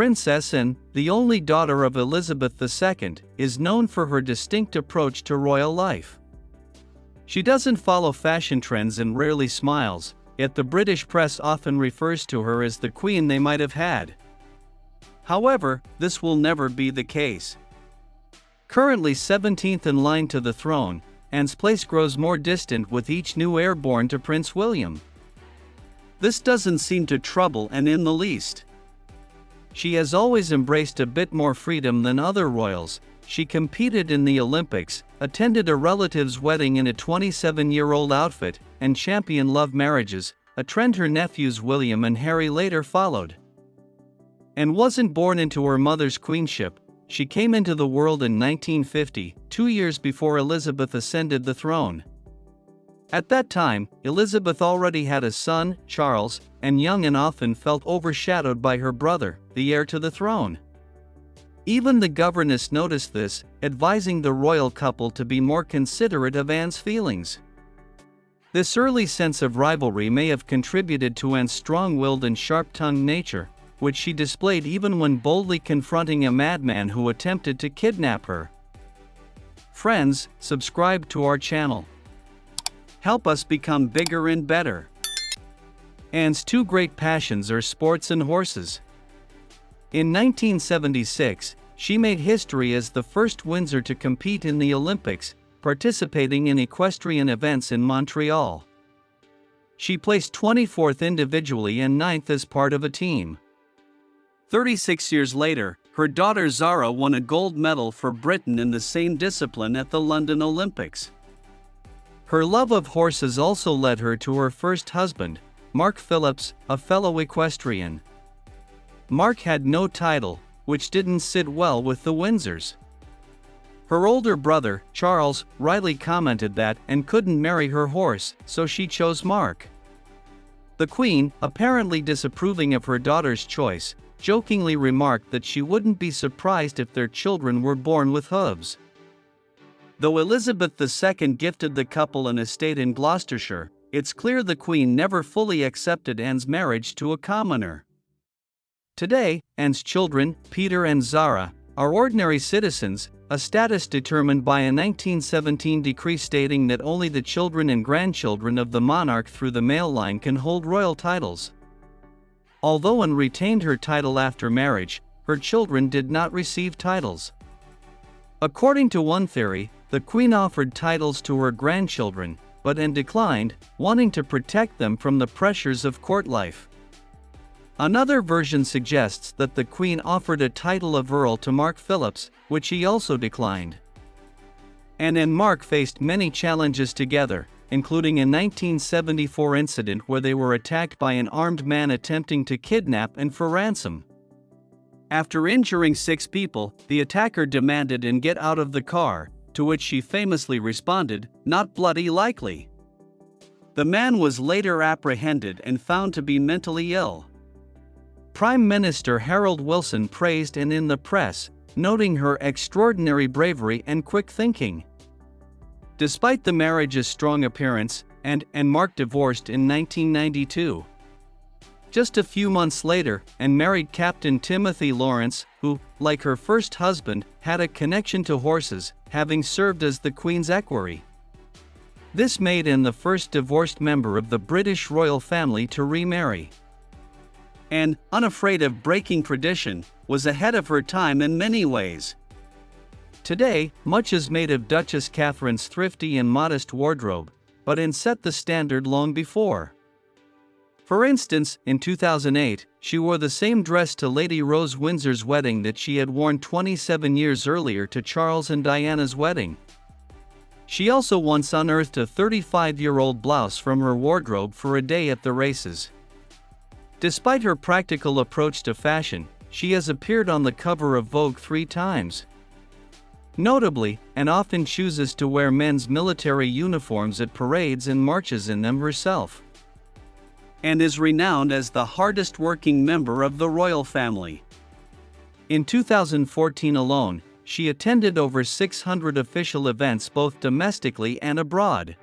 princess and the only daughter of Elizabeth II, is known for her distinct approach to royal life. She doesn't follow fashion trends and rarely smiles, yet the British press often refers to her as the queen they might have had. However, this will never be the case. Currently 17th in line to the throne, Anne's place grows more distant with each new heir born to Prince William. This doesn't seem to trouble Anne in the least. She has always embraced a bit more freedom than other royals. She competed in the Olympics, attended a relative's wedding in a 27-year-old outfit, and championed love marriages, a trend her nephews William and Harry later followed. Anne wasn't born into her mother's queenship. She came into the world in 1950, 2 years before Elizabeth ascended the throne. At that time, Elizabeth already had a son, Charles, and young Anne often felt overshadowed by her brother, the heir to the throne. Even the governess noticed this, advising the royal couple to be more considerate of Anne's feelings. This early sense of rivalry may have contributed to Anne's strong-willed and sharp-tongued nature, which she displayed even when boldly confronting a madman who attempted to kidnap her. Friends, subscribe to our channel. Help us become bigger and better. Anne's two great passions are sports and horses. In 1976, she made history as the first Windsor to compete in the Olympics, participating in equestrian events in Montreal. She placed 24th individually and 9th as part of a team. 36 years later, her daughter Zara won a gold medal for Britain in the same discipline at the London Olympics. Her love of horses also led her to her first husband, Mark Phillips, a fellow equestrian. Mark had no title, which didn't sit well with the Windsors. Her older brother, Charles, rightly commented that Anne couldn't marry her horse, so she chose Mark. The Queen, apparently disapproving of her daughter's choice, jokingly remarked that she wouldn't be surprised if their children were born with hooves. Though Elizabeth II gifted the couple an estate in Gloucestershire, it's clear the Queen never fully accepted Anne's marriage to a commoner. Today, Anne's children, Peter and Zara, are ordinary citizens, a status determined by a 1917 decree stating that only the children and grandchildren of the monarch through the male line can hold royal titles. Although Anne retained her title after marriage, her children did not receive titles. According to one theory, the Queen offered titles to her grandchildren, but Anne declined, wanting to protect them from the pressures of court life. Another version suggests that the Queen offered a title of Earl to Mark Phillips, which he also declined. Anne and Mark faced many challenges together, including a 1974 incident where they were attacked by an armed man attempting to kidnap and for ransom. After injuring 6 people, the attacker demanded Anne get out of the car, to which she famously responded, "Not bloody likely." The man was later apprehended and found to be mentally ill. Prime Minister Harold Wilson praised Anne in the press, noting her extraordinary bravery and quick thinking. Despite the marriage's strong appearance, Anne and Mark divorced in 1992. Just a few months later, Anne married Captain Timothy Lawrence, who, like her first husband, had a connection to horses, having served as the Queen's equerry. This made Anne the first divorced member of the British royal family to remarry. Anne, unafraid of breaking tradition, was ahead of her time in many ways. Today, much is made of Duchess Catherine's thrifty and modest wardrobe, but Anne set the standard long before. For instance, in 2008, she wore the same dress to Lady Rose Windsor's wedding that she had worn 27 years earlier to Charles and Diana's wedding. She also once unearthed a 35-year-old blouse from her wardrobe for a day at the races. Despite her practical approach to fashion, she has appeared on the cover of Vogue 3 times. Notably, Anne often chooses to wear men's military uniforms at parades and marches in them herself. Anne is renowned as the hardest-working member of the royal family. In 2014 alone, she attended over 600 official events both domestically and abroad.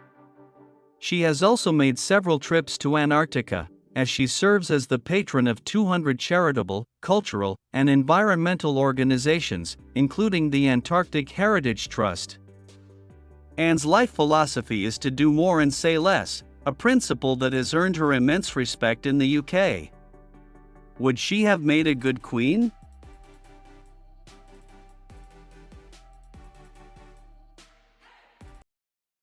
She has also made several trips to Antarctica, as she serves as the patron of 200 charitable, cultural, and environmental organizations, including the Antarctic Heritage Trust. Anne's life philosophy is to do more and say less, a principle that has earned her immense respect in the UK. Would she have made a good queen?